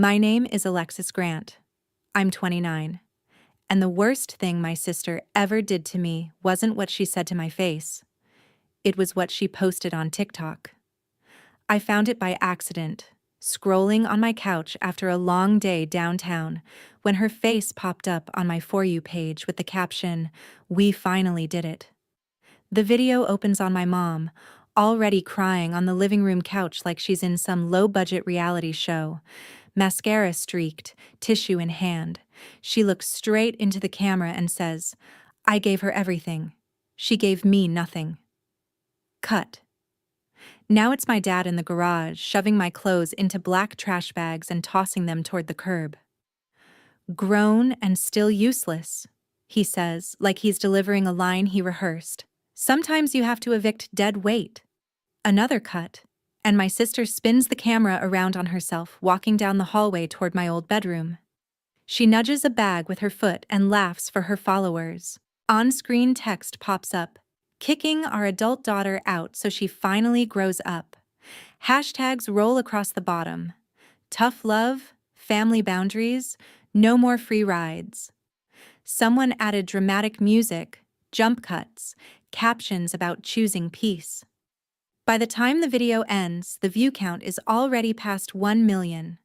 My name is Alexis Grant. I'm 29. And the worst thing my sister ever did to me wasn't what she said to my face. It was what she posted on TikTok. I found it by accident, scrolling on my couch after a long day downtown, when her face popped up on my For You page with the caption, "We finally did it." The video opens on my mom, already crying on the living room couch like she's in some low-budget reality show. Mascara streaked, tissue in hand. She looks straight into the camera and says, "I gave her everything. She gave me nothing." Cut. Now it's my dad in the garage, shoving my clothes into black trash bags and tossing them toward the curb. "Grown and still useless," he says, like he's delivering a line he rehearsed. "Sometimes you have to evict dead weight." Another cut, and my sister spins the camera around on herself, walking down the hallway toward my old bedroom. She nudges a bag with her foot and laughs for her followers. On-screen text pops up, "Kicking our adult daughter out so she finally grows up." Hashtags roll across the bottom. "Tough love," "family boundaries," "no more free rides." Someone added dramatic music, jump cuts, captions about choosing peace. By the time the video ends, the view count is already past 1 million.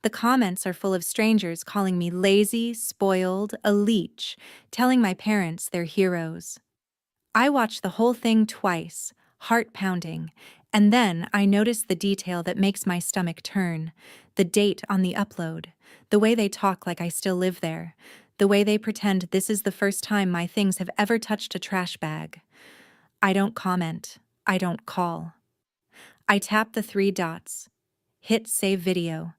The comments are full of strangers calling me lazy, spoiled, a leech, telling my parents they're heroes. I watch the whole thing twice, heart pounding, and then I notice the detail that makes my stomach turn, the date on the upload, the way they talk like I still live there, the way they pretend this is the first time my things have ever touched a trash bag. I don't comment. I don't call. I tap the 3 dots, hit save video,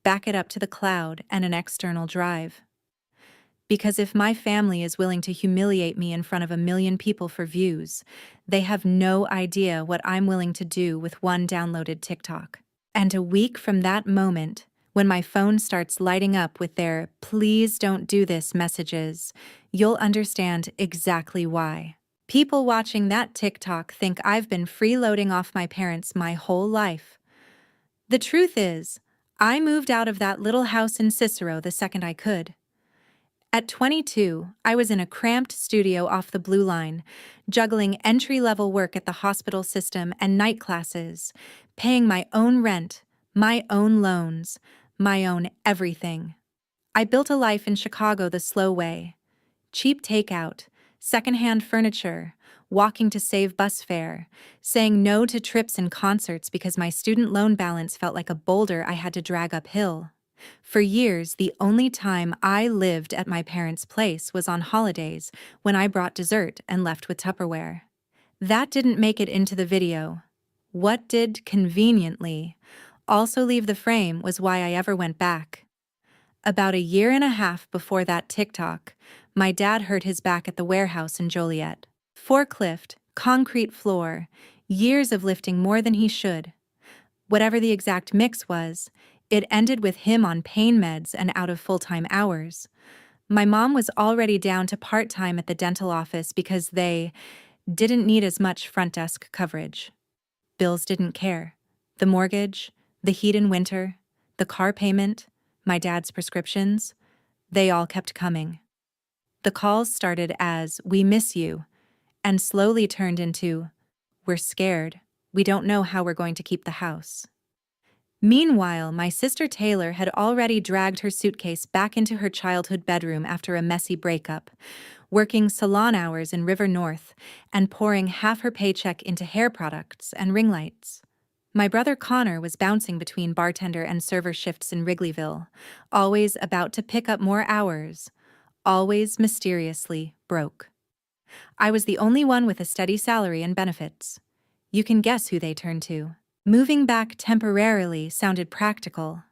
back it up to the cloud and an external drive. Because if my family is willing to humiliate me in front of 1 million people for views, they have no idea what I'm willing to do with one downloaded TikTok. And a week from that moment, when my phone starts lighting up with their "please don't do this" messages, you'll understand exactly why. People watching that TikTok think I've been freeloading off my parents my whole life. The truth is, I moved out of that little house in Cicero the second I could. At 22, I was in a cramped studio off the Blue Line, juggling entry-level work at the hospital system and night classes, paying my own rent, my own loans, my own everything. I built a life in Chicago the slow way. Cheap takeout, secondhand furniture, walking to save bus fare, saying no to trips and concerts because my student loan balance felt like a boulder I had to drag uphill. For years, the only time I lived at my parents' place was on holidays, when I brought dessert and left with Tupperware. That didn't make it into the video. What did, conveniently, also leave the frame was why I ever went back. About 1.5 years before that TikTok, my dad hurt his back at the warehouse in Joliet. Forklift, concrete floor, years of lifting more than he should. Whatever the exact mix was, it ended with him on pain meds and out of full-time hours. My mom was already down to part-time at the dental office because they didn't need as much front desk coverage. Bills didn't care. The mortgage, the heat in winter, the car payment, my dad's prescriptions, they all kept coming. The calls started as, "We miss you," and slowly turned into, "We're scared. We don't know how we're going to keep the house." Meanwhile, my sister Taylor had already dragged her suitcase back into her childhood bedroom after a messy breakup, working salon hours in River North and pouring half her paycheck into hair products and ring lights. My brother Connor was bouncing between bartender and server shifts in Wrigleyville, always about to pick up more hours, always mysteriously broke. I was the only one with a steady salary and benefits. You can guess who they turned to. Moving back temporarily sounded practical.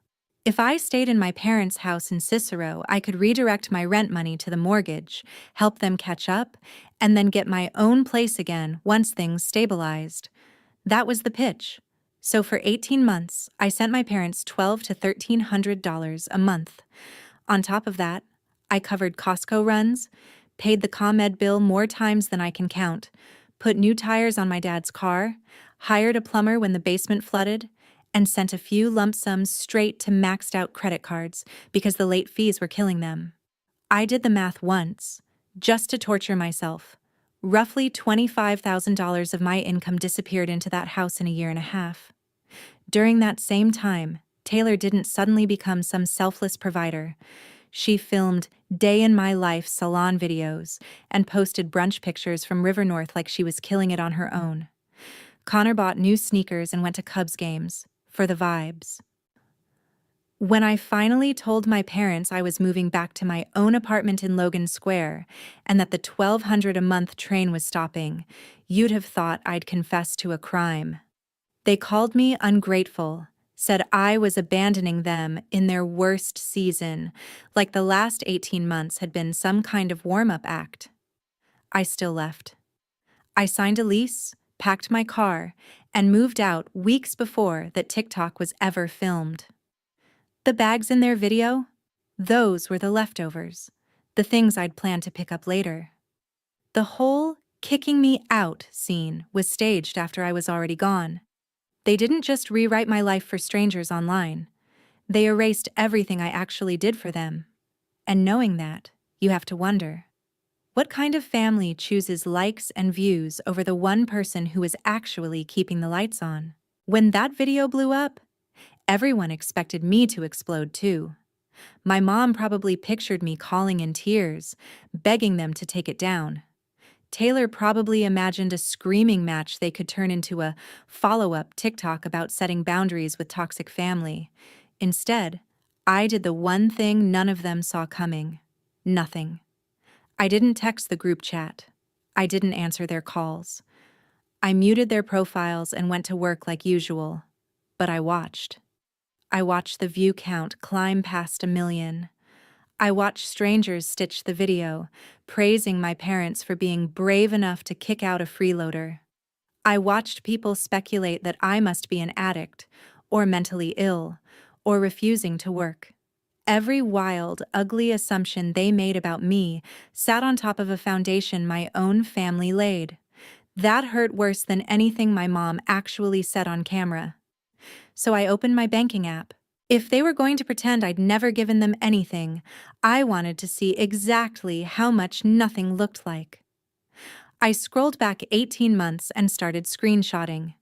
If I stayed in my parents' house in Cicero, I could redirect my rent money to the mortgage, help them catch up, and then get my own place again once things stabilized. That was the pitch. So for 18 months, I sent my parents $1,200 to $1,300 a month. On top of that, I covered Costco runs, paid the ComEd bill more times than I can count, put new tires on my dad's car, hired a plumber when the basement flooded, and sent a few lump sums straight to maxed out credit cards because the late fees were killing them. I did the math once, just to torture myself. Roughly $25,000 of my income disappeared into that house in a year and a half. During that same time, Taylor didn't suddenly become some selfless provider. She filmed day-in-my-life salon videos and posted brunch pictures from River North like she was killing it on her own. Connor bought new sneakers and went to Cubs games, for the vibes. When I finally told my parents I was moving back to my own apartment in Logan Square and that the $1,200 a month train was stopping, you'd have thought I'd confessed to a crime. They called me ungrateful, said I was abandoning them in their worst season, like the last 18 months had been some kind of warm-up act. I still left. I signed a lease, packed my car, and moved out weeks before that TikTok was ever filmed. The bags in their video? Those were the leftovers, the things I'd planned to pick up later. The whole kicking me out scene was staged after I was already gone. They didn't just rewrite my life for strangers online. They erased everything I actually did for them. And knowing that, you have to wonder, what kind of family chooses likes and views over the one person who is actually keeping the lights on? When that video blew up, everyone expected me to explode too. My mom probably pictured me calling in tears, begging them to take it down. Taylor probably imagined a screaming match they could turn into a follow-up TikTok about setting boundaries with toxic family. Instead, I did the one thing none of them saw coming. Nothing. I didn't text the group chat. I didn't answer their calls. I muted their profiles and went to work like usual. But I watched. I watched the view count climb past 1 million. I watched strangers stitch the video, praising my parents for being brave enough to kick out a freeloader. I watched people speculate that I must be an addict, or mentally ill, or refusing to work. Every wild, ugly assumption they made about me sat on top of a foundation my own family laid. That hurt worse than anything my mom actually said on camera. So I opened my banking app. If they were going to pretend I'd never given them anything, I wanted to see exactly how much nothing looked like. I scrolled back 18 months and started screenshotting.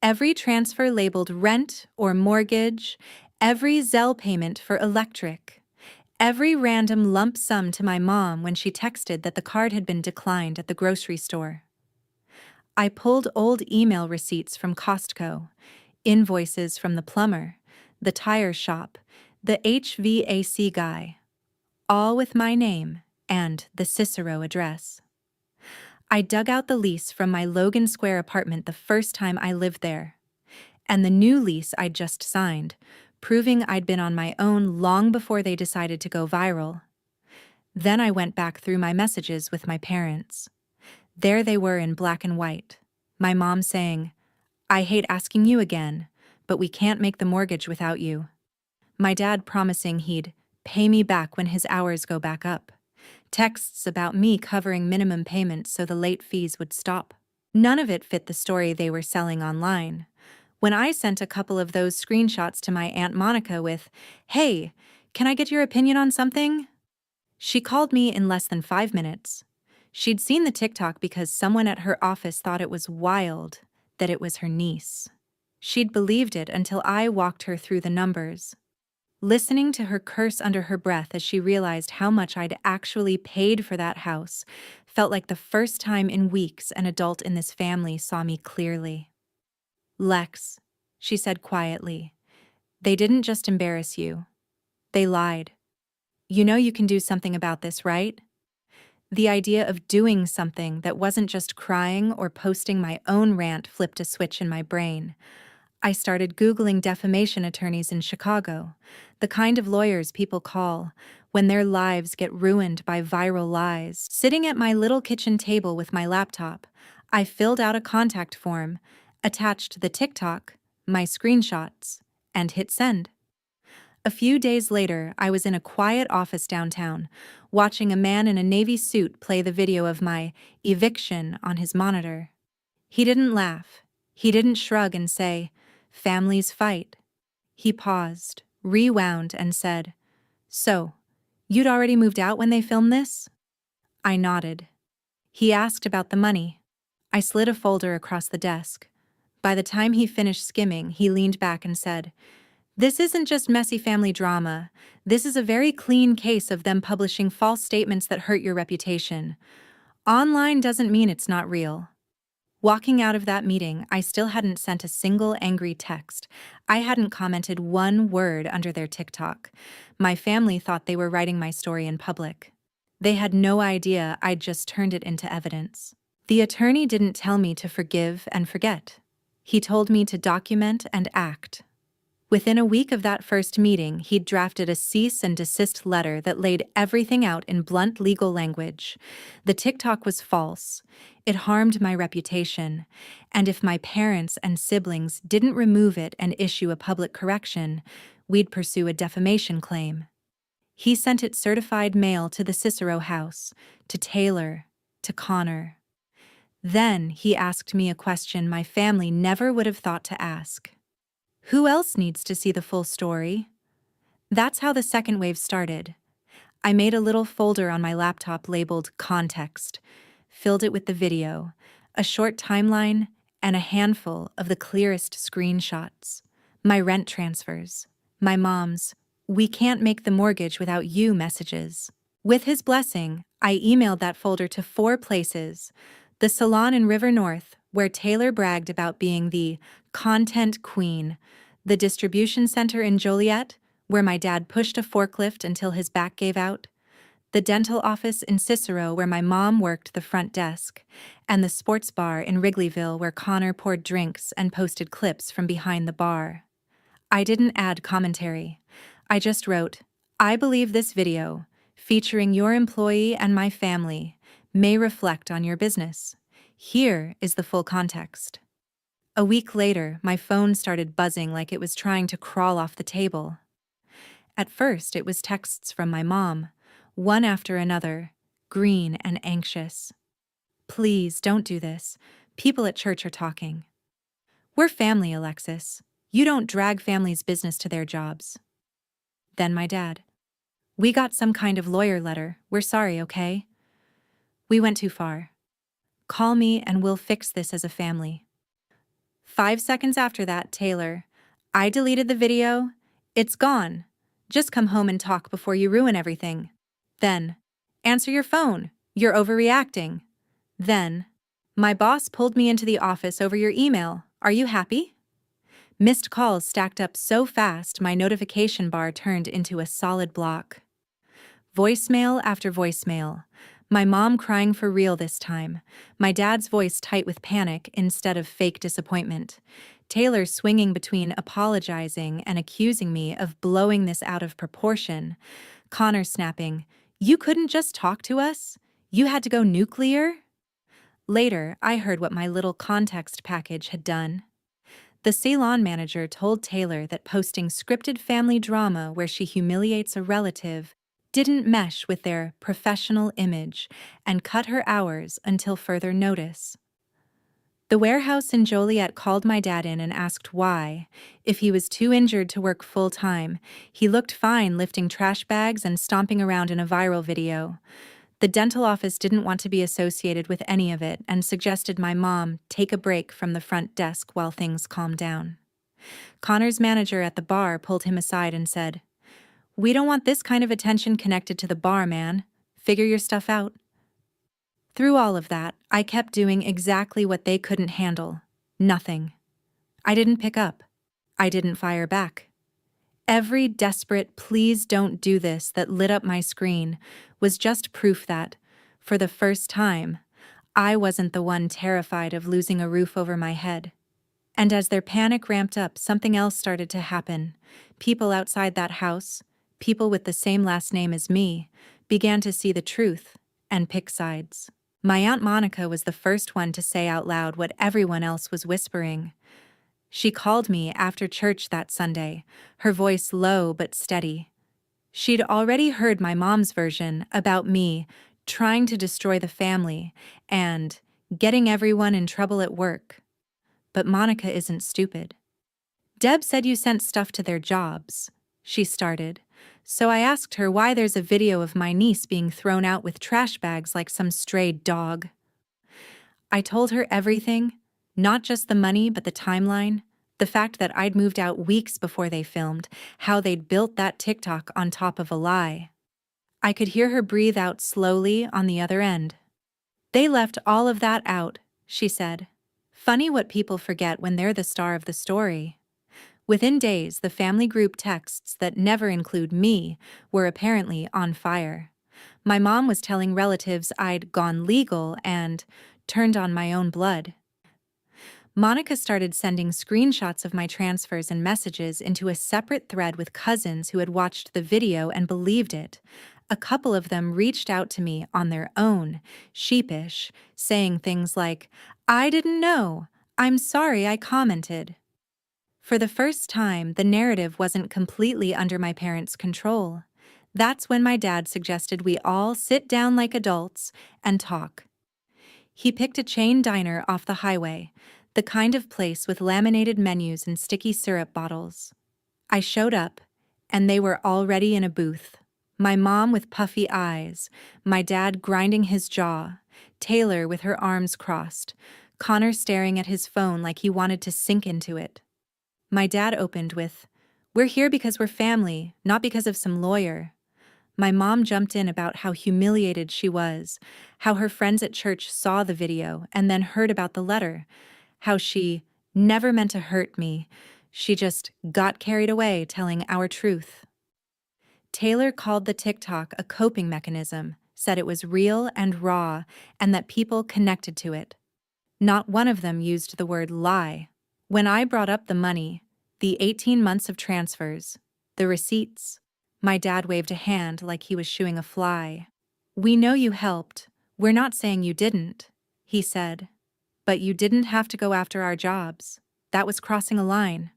Every transfer labeled rent or mortgage, every Zelle payment for electric, every random lump sum to my mom when she texted that the card had been declined at the grocery store. I pulled old email receipts from Costco, invoices from the plumber, the tire shop, the HVAC guy, all with my name and the Cicero address. I dug out the lease from my Logan Square apartment the first time I lived there, and the new lease I'd just signed, proving I'd been on my own long before they decided to go viral. Then I went back through my messages with my parents. There they were in black and white, my mom saying, "I hate asking you again, but we can't make the mortgage without you." My dad promising he'd pay me back when his hours go back up. Texts about me covering minimum payments so the late fees would stop. None of it fit the story they were selling online. When I sent a couple of those screenshots to my Aunt Monica with, "Hey, can I get your opinion on something?" she called me in less than 5 minutes. She'd seen the TikTok because someone at her office thought it was wild that it was her niece. She'd believed it until I walked her through the numbers. Listening to her curse under her breath as she realized how much I'd actually paid for that house felt like the first time in weeks an adult in this family saw me clearly. "Lex," she said quietly, "they didn't just embarrass you. They lied. You know you can do something about this, right?" The idea of doing something that wasn't just crying or posting my own rant flipped a switch in my brain. I started Googling defamation attorneys in Chicago, the kind of lawyers people call when their lives get ruined by viral lies. Sitting at my little kitchen table with my laptop, I filled out a contact form, attached the TikTok, my screenshots, and hit send. A few days later, I was in a quiet office downtown, watching a man in a navy suit play the video of my eviction on his monitor. He didn't laugh. He didn't shrug and say, Families fight. He paused, rewound, and said, "So, you'd already moved out when they filmed this?" I nodded. He asked about the money. I slid a folder across the desk. By the time he finished skimming, he leaned back and said, "This isn't just messy family drama. This is a very clean case of them publishing false statements that hurt your reputation. Online doesn't mean it's not real." Walking out of that meeting, I still hadn't sent a single angry text. I hadn't commented one word under their TikTok. My family thought they were writing my story in public. They had no idea I'd just turned it into evidence. The attorney didn't tell me to forgive and forget. He told me to document and act. Within a week of that first meeting, he'd drafted a cease and desist letter that laid everything out in blunt legal language. The TikTok was false. It harmed my reputation. And if my parents and siblings didn't remove it and issue a public correction, we'd pursue a defamation claim. He sent it certified mail to the Cicero house, to Taylor, to Connor. Then he asked me a question my family never would have thought to ask. Who else needs to see the full story? That's how the second wave started. I made a little folder on my laptop labeled Context, filled it with the video, a short timeline, and a handful of the clearest screenshots. My rent transfers, my mom's "we can't make the mortgage without you" messages. With his blessing, I emailed that folder to 4 places: the salon in River North, where Taylor bragged about being the content queen; the distribution center in Joliet, where my dad pushed a forklift until his back gave out; the dental office in Cicero, where my mom worked the front desk; and the sports bar in Wrigleyville, where Connor poured drinks and posted clips from behind the bar. I didn't add commentary. I just wrote, "I believe this video, featuring your employee and my family, may reflect on your business. Here is the full context." A week later, my phone started buzzing like it was trying to crawl off the table. At first, it was texts from my mom, one after another, green and anxious. "Please, don't do this. People at church are talking." "We're family, Alexis. You don't drag family's business to their jobs." Then my dad. "We got some kind of lawyer letter. We're sorry, okay? We went too far. Call me and we'll fix this as a family." 5 seconds after that, Taylor. "I deleted the video. It's gone. Just come home and talk before you ruin everything." Then, "Answer your phone. You're overreacting." Then, "My boss pulled me into the office over your email. Are you happy?" Missed calls stacked up so fast my notification bar turned into a solid block. Voicemail after voicemail. My mom crying for real this time. My dad's voice tight with panic instead of fake disappointment. Taylor swinging between apologizing and accusing me of blowing this out of proportion. Connor snapping, "You couldn't just talk to us? You had to go nuclear?" Later, I heard what my little context package had done. The salon manager told Taylor that posting scripted family drama where she humiliates a relative didn't mesh with their professional image and cut her hours until further notice. The warehouse in Joliet called my dad in and asked why. If he was too injured to work full-time, he looked fine lifting trash bags and stomping around in a viral video. The dental office didn't want to be associated with any of it and suggested my mom take a break from the front desk while things calmed down. Connor's manager at the bar pulled him aside and said, "We don't want this kind of attention connected to the bar, man. Figure your stuff out." Through all of that, I kept doing exactly what they couldn't handle. Nothing. I didn't pick up. I didn't fire back. Every desperate "please don't do this" that lit up my screen was just proof that, for the first time, I wasn't the one terrified of losing a roof over my head. And as their panic ramped up, something else started to happen. People outside that house, people with the same last name as me, began to see the truth and pick sides. My Aunt Monica was the first one to say out loud what everyone else was whispering. She called me after church that Sunday, her voice low but steady. She'd already heard my mom's version about me trying to destroy the family and getting everyone in trouble at work. But Monica isn't stupid. Deb said you sent stuff to their jobs, she started. So I asked her why there's a video of my niece being thrown out with trash bags like some stray dog. I told her everything, not just the money but the timeline, the fact that I'd moved out weeks before they filmed, how they'd built that TikTok on top of a lie. I could hear her breathe out slowly on the other end. They left all of that out, she said. Funny what people forget when they're the star of the story. Within days, the family group texts that never include me were apparently on fire. My mom was telling relatives I'd gone legal and turned on my own blood. Monica started sending screenshots of my transfers and messages into a separate thread with cousins who had watched the video and believed it. A couple of them reached out to me on their own, sheepish, saying things like, "I didn't know. I'm sorry I commented." For the first time, the narrative wasn't completely under my parents' control. That's when my dad suggested we all sit down like adults and talk. He picked a chain diner off the highway, the kind of place with laminated menus and sticky syrup bottles. I showed up, and they were already in a booth. My mom with puffy eyes, my dad grinding his jaw, Taylor with her arms crossed, Connor staring at his phone like he wanted to sink into it. My dad opened with, "We're here because we're family, not because of some lawyer." My mom jumped in about how humiliated she was, how her friends at church saw the video and then heard about the letter, how she never meant to hurt me, she just got carried away telling our truth. Taylor called the TikTok a coping mechanism, said it was real and raw, and that people connected to it. Not one of them used the word lie. When I brought up the money, the 18 months of transfers, the receipts, my dad waved a hand like he was shooing a fly. "We know you helped. We're not saying you didn't," he said. "But you didn't have to go after our jobs. That was crossing a line."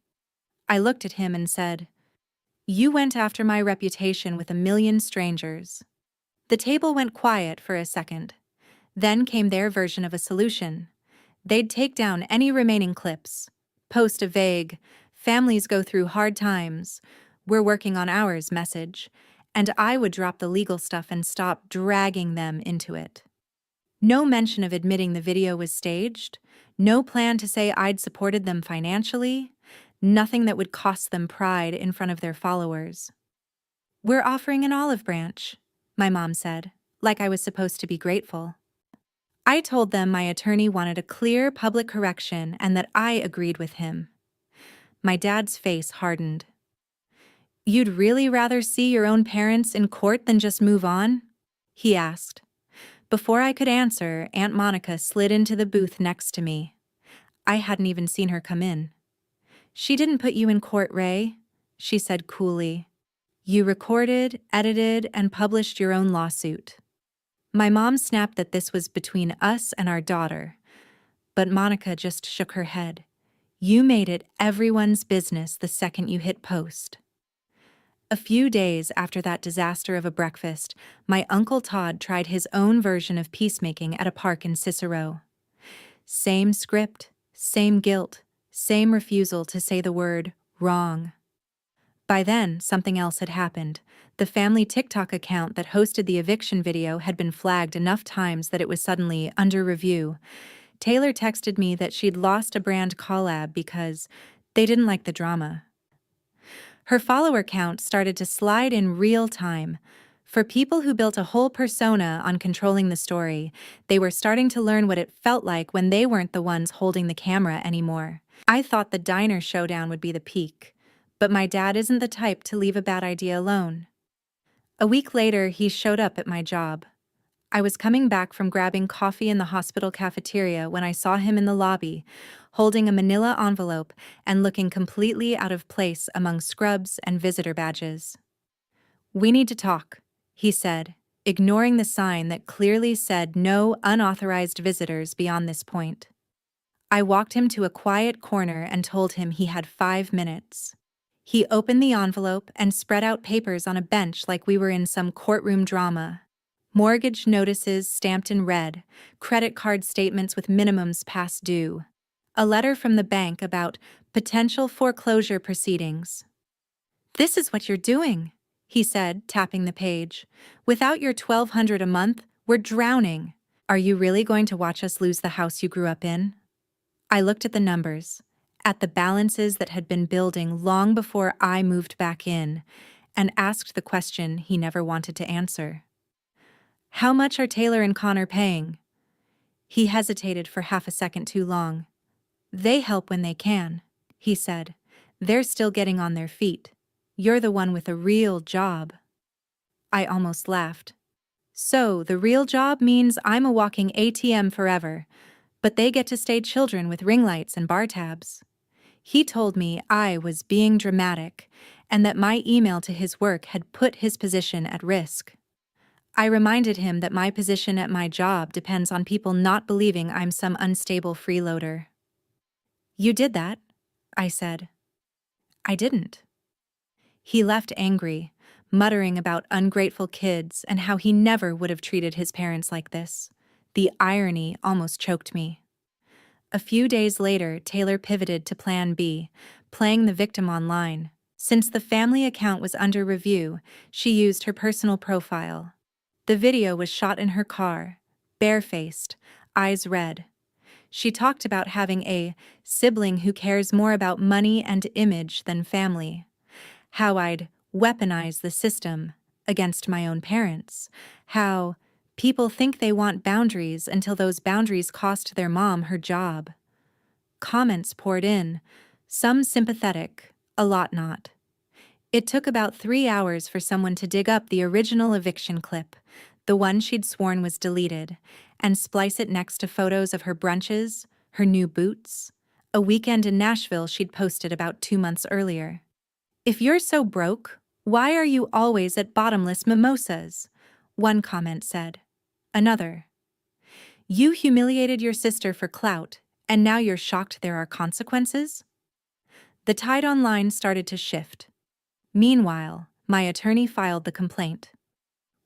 I looked at him and said, "You went after my reputation with a million strangers." The table went quiet for a second. Then came their version of a solution. They'd take down any remaining clips, post a vague, "Families go through hard times, we're working on ours" message, and I would drop the legal stuff and stop dragging them into it. No mention of admitting the video was staged, no plan to say I'd supported them financially, nothing that would cost them pride in front of their followers. "We're offering an olive branch," my mom said, like I was supposed to be grateful. I told them my attorney wanted a clear public correction and that I agreed with him. My dad's face hardened. "You'd really rather see your own parents in court than just move on?" he asked. Before I could answer, Aunt Monica slid into the booth next to me. I hadn't even seen her come in. "She didn't put you in court, Ray," she said coolly. "You recorded, edited, and published your own lawsuit." My mom snapped that this was between us and our daughter, but Monica just shook her head. "You made it everyone's business the second you hit post." A few days after that disaster of a breakfast, my Uncle Todd tried his own version of peacemaking at a park in Cicero. Same script, same guilt, same refusal to say the word wrong. By then, something else had happened. The family TikTok account that hosted the eviction video had been flagged enough times that it was suddenly under review. Taylor texted me that she'd lost a brand collab because they didn't like the drama. Her follower count started to slide in real time. For people who built a whole persona on controlling the story, they were starting to learn what it felt like when they weren't the ones holding the camera anymore. I thought the diner showdown would be the peak, but my dad isn't the type to leave a bad idea alone. A week later, he showed up at my job. I was coming back from grabbing coffee in the hospital cafeteria when I saw him in the lobby, holding a manila envelope and looking completely out of place among scrubs and visitor badges. "We need to talk," he said, ignoring the sign that clearly said no unauthorized visitors beyond this point. I walked him to a quiet corner and told him he had 5 minutes. He opened the envelope and spread out papers on a bench like we were in some courtroom drama. Mortgage notices stamped in red, credit card statements with minimums past due, a letter from the bank about Potential foreclosure proceedings. "This is what you're doing," he said, tapping the page. "Without your $1,200 a month, we're drowning. Are you really going to watch us lose the house you grew up in?" I looked at the numbers, at the balances that had been building long before I moved back in, and asked the question he never wanted to answer. "How much are Taylor and Connor paying?" He hesitated for half a second too long. "They help when they can," he said. "They're still getting on their feet. You're the one with a real job." I almost laughed. "So, the real job means I'm a walking ATM forever, but they get to stay children with ring lights and bar tabs." He told me I was being dramatic and that my email to his work had put his position at risk. I reminded him that my position at my job depends on people not believing I'm some unstable freeloader. "You did that?" I said. "I didn't." He left angry, muttering about ungrateful kids and how he never would have treated his parents like this. The irony almost choked me. A few days later, Taylor pivoted to Plan B, playing the victim online. Since the family account was under review, she used her personal profile. The video was shot in her car, barefaced, eyes red. She talked about having a sibling who cares more about money and image than family. How I'd weaponize the system against my own parents. How people think they want boundaries until those boundaries cost their mom her job. Comments poured in, some sympathetic, a lot not. It took about 3 hours for someone to dig up the original eviction clip, the one she'd sworn was deleted, and splice it next to photos of her brunches, her new boots, a weekend in Nashville she'd posted about 2 months earlier. "If you're so broke, why are you always at bottomless mimosas?" one comment said. Another, "You humiliated your sister for clout, and now you're shocked there are consequences?" The tide online started to shift. Meanwhile, my attorney filed the complaint.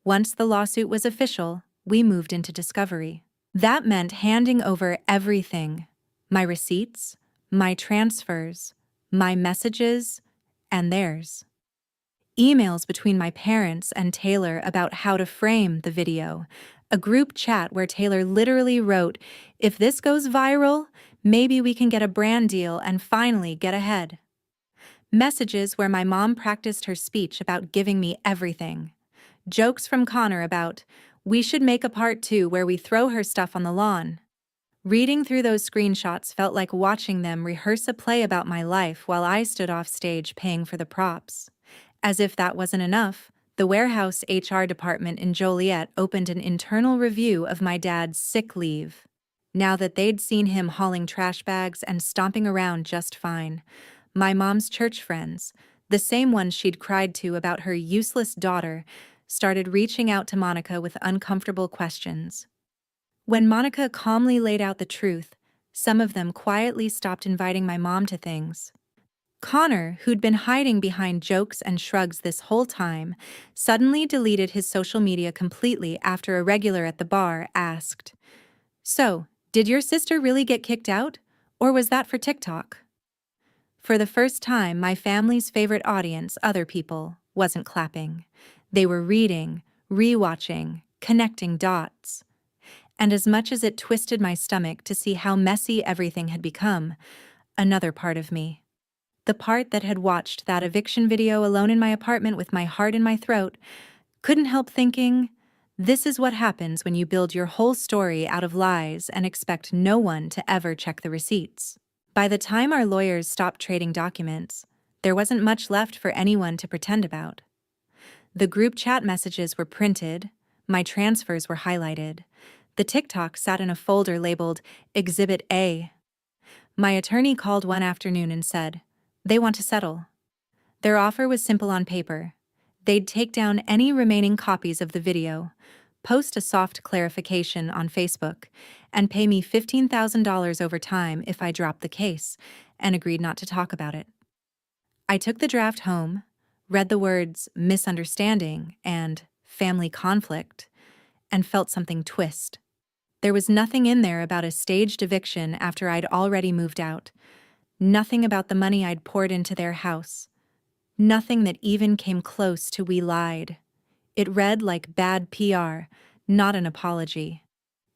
Once the lawsuit was official, we moved into discovery. That meant handing over everything: my receipts, my transfers, my messages, and theirs. Emails between my parents and Taylor about how to frame the video, a group chat where Taylor literally wrote, "If this goes viral, maybe we can get a brand deal and finally get ahead." Messages where my mom practiced her speech about giving me everything. Jokes from Connor about, "We should make a part 2 where we throw her stuff on the lawn." Reading through those screenshots felt like watching them rehearse a play about my life while I stood off stage paying for the props. As if that wasn't enough, the warehouse HR department in Joliet opened an internal review of my dad's sick leave. Now that they'd seen him hauling trash bags and stomping around just fine, my mom's church friends, the same ones she'd cried to about her useless daughter, started reaching out to Monica with uncomfortable questions. When Monica calmly laid out the truth, some of them quietly stopped inviting my mom to things. Connor, who'd been hiding behind jokes and shrugs this whole time, suddenly deleted his social media completely after a regular at the bar asked, "So, did your sister really get kicked out? Or was that for TikTok?" For the first time, my family's favorite audience, other people, wasn't clapping. They were reading, rewatching, connecting dots. And as much as it twisted my stomach to see how messy everything had become, another part of me, the part that had watched that eviction video alone in my apartment with my heart in my throat, couldn't help thinking, this is what happens when you build your whole story out of lies and expect no one to ever check the receipts. By the time our lawyers stopped trading documents, there wasn't much left for anyone to pretend about. The group chat messages were printed, my transfers were highlighted, the TikTok sat in a folder labeled Exhibit A. My attorney called one afternoon and said, they want to settle. Their offer was simple on paper. They'd take down any remaining copies of the video, post a soft clarification on Facebook, and pay me $15,000 over time if I dropped the case, and agreed not to talk about it. I took the draft home, read the words misunderstanding and family conflict, and felt something twist. There was nothing in there about a staged eviction after I'd already moved out. Nothing about the money I'd poured into their house. Nothing that even came close to "we lied." It read like bad PR, not an apology.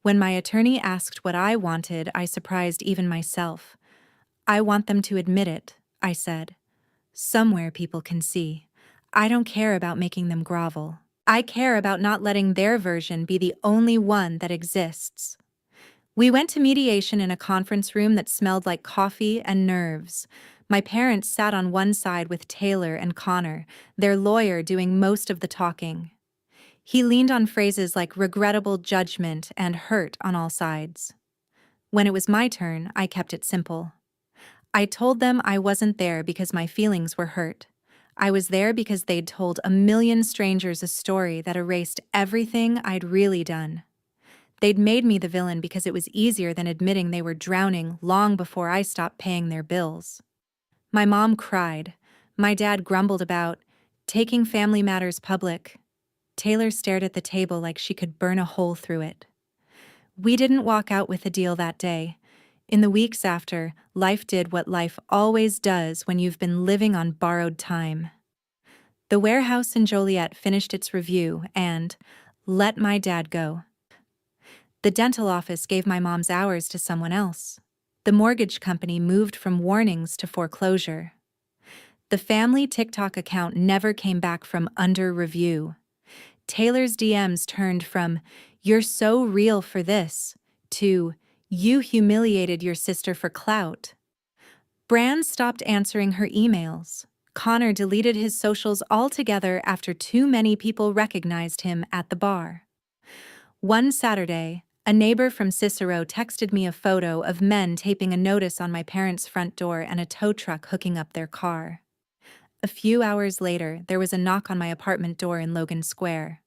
When my attorney asked what I wanted, I surprised even myself. "I want them to admit it," I said. "Somewhere people can see. I don't care about making them grovel. I care about not letting their version be the only one that exists." We went to mediation in a conference room that smelled like coffee and nerves. My parents sat on one side with Taylor and Connor, their lawyer doing most of the talking. He leaned on phrases like regrettable judgment and hurt on all sides. When it was my turn, I kept it simple. I told them I wasn't there because my feelings were hurt. I was there because they'd told a million strangers a story that erased everything I'd really done. They'd made me the villain because it was easier than admitting they were drowning long before I stopped paying their bills. My mom cried. My dad grumbled about taking family matters public. Taylor stared at the table like she could burn a hole through it. We didn't walk out with a deal that day. In the weeks after, life did what life always does when you've been living on borrowed time. The Warehouse in Joliet finished its review and let my dad go. The dental office gave my mom's hours to someone else. The mortgage company moved from warnings to foreclosure. The family TikTok account never came back from under review. Taylor's DMs turned from "you're so real for this" to "you humiliated your sister for clout." Brand stopped answering her emails. Connor deleted his socials altogether after too many people recognized him at the bar. One Saturday, a neighbor from Cicero texted me a photo of men taping a notice on my parents' front door and a tow truck hooking up their car. A few hours later, there was a knock on my apartment door in Logan Square.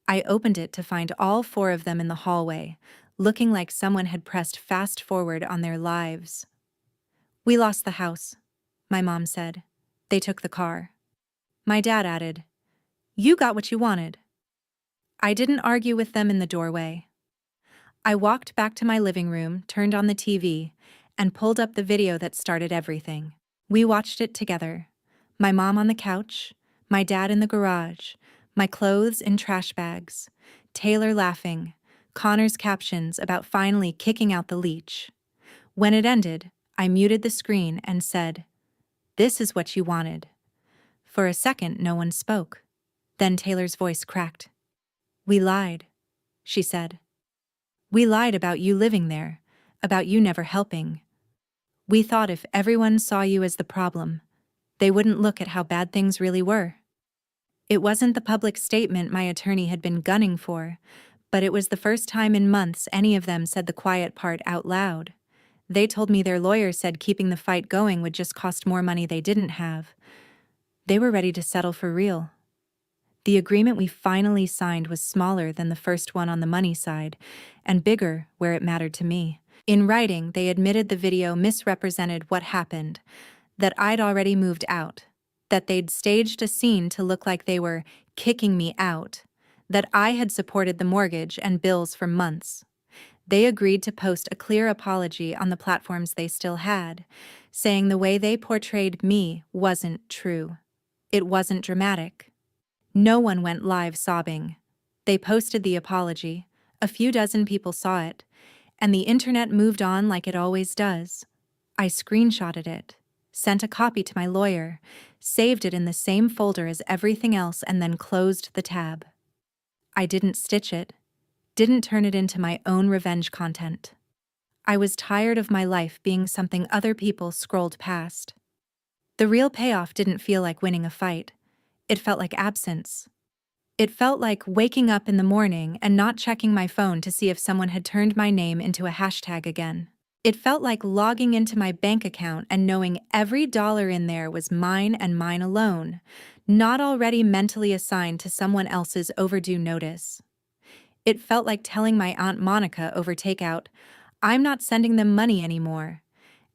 I opened it to find all four of them in the hallway, looking like someone had pressed fast forward on their lives. "We lost the house," my mom said. "They took the car." My dad added, "You got what you wanted." I didn't argue with them in the doorway. I walked back to my living room, turned on the TV, and pulled up the video that started everything. We watched it together. My mom on the couch, my dad in the garage, my clothes in trash bags, Taylor laughing, Connor's captions about finally kicking out the leech. When it ended, I muted the screen and said, "This is what you wanted." For a second, no one spoke. Then Taylor's voice cracked. "We lied," she said. "We lied about you living there, about you never helping. We thought if everyone saw you as the problem, they wouldn't look at how bad things really were." It wasn't the public statement my attorney had been gunning for, but it was the first time in months any of them said the quiet part out loud. They told me their lawyer said keeping the fight going would just cost more money they didn't have. They were ready to settle for real. The agreement we finally signed was smaller than the first one on the money side, and bigger where it mattered to me. In writing, they admitted the video misrepresented what happened, that I'd already moved out, that they'd staged a scene to look like they were kicking me out, that I had supported the mortgage and bills for months. They agreed to post a clear apology on the platforms they still had, saying the way they portrayed me wasn't true. It wasn't dramatic. No one went live sobbing. They posted the apology, a few dozen people saw it, and the internet moved on like it always does. I screenshotted it, sent a copy to my lawyer, saved it in the same folder as everything else, and then closed the tab. I didn't stitch it, didn't turn it into my own revenge content. I was tired of my life being something other people scrolled past. The real payoff didn't feel like winning a fight. It felt like absence. It felt like waking up in the morning and not checking my phone to see if someone had turned my name into a hashtag again. It felt like logging into my bank account and knowing every dollar in there was mine and mine alone, not already mentally assigned to someone else's overdue notice. It felt like telling my Aunt Monica over takeout, "I'm not sending them money anymore,"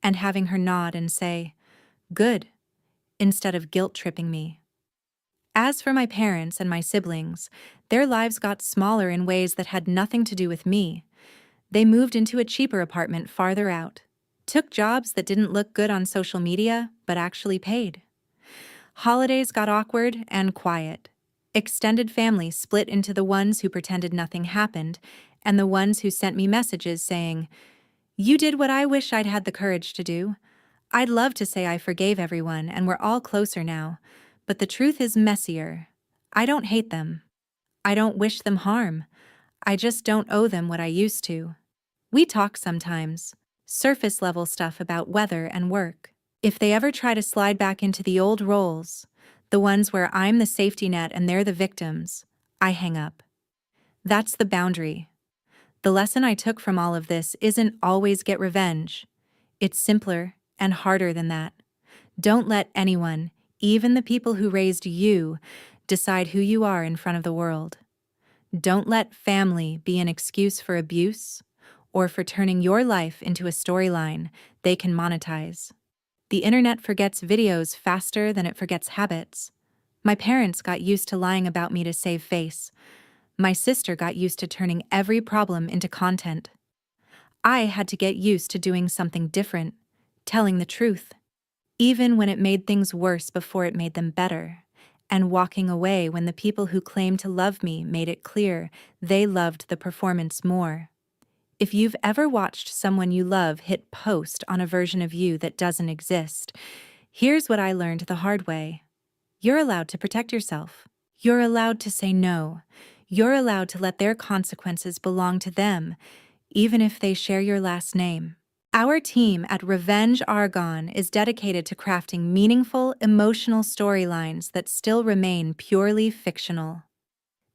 and having her nod and say, "Good," instead of guilt-tripping me. As for my parents and my siblings, their lives got smaller in ways that had nothing to do with me. They moved into a cheaper apartment farther out, took jobs that didn't look good on social media but actually paid. Holidays got awkward and quiet. Extended families split into the ones who pretended nothing happened and the ones who sent me messages saying, "You did what I wish I'd had the courage to do. I'd love to say I forgave everyone and we're all closer now, but the truth is messier. I don't hate them. I don't wish them harm. I just don't owe them what I used to." We talk sometimes, surface level stuff about weather and work. If they ever try to slide back into the old roles, the ones where I'm the safety net and they're the victims, I hang up. That's the boundary. The lesson I took from all of this isn't always get revenge. It's simpler and harder than that. Don't let anyone, even the people who raised you, decide who you are in front of the world. Don't let family be an excuse for abuse or for turning your life into a storyline they can monetize. The internet forgets videos faster than it forgets habits. My parents got used to lying about me to save face. My sister got used to turning every problem into content. I had to get used to doing something different, telling the truth, even when it made things worse before it made them better, and walking away when the people who claimed to love me made it clear they loved the performance more. If you've ever watched someone you love hit post on a version of you that doesn't exist, here's what I learned the hard way. You're allowed to protect yourself. You're allowed to say no. You're allowed to let their consequences belong to them, even if they share your last name. Our team at Revenge Argon is dedicated to crafting meaningful, emotional storylines that still remain purely fictional.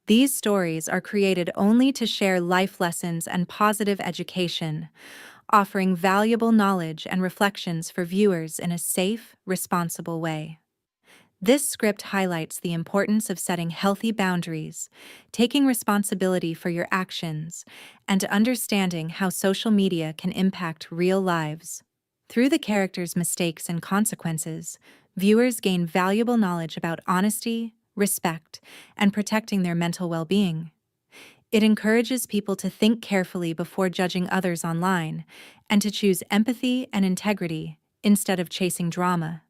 These stories are created only to share life lessons and positive education, offering valuable knowledge and reflections for viewers in a safe, responsible way. This script highlights the importance of setting healthy boundaries, taking responsibility for your actions, and understanding how social media can impact real lives. Through the characters' mistakes and consequences, viewers gain valuable knowledge about honesty, respect, and protecting their mental well-being. It encourages people to think carefully before judging others online and to choose empathy and integrity instead of chasing drama.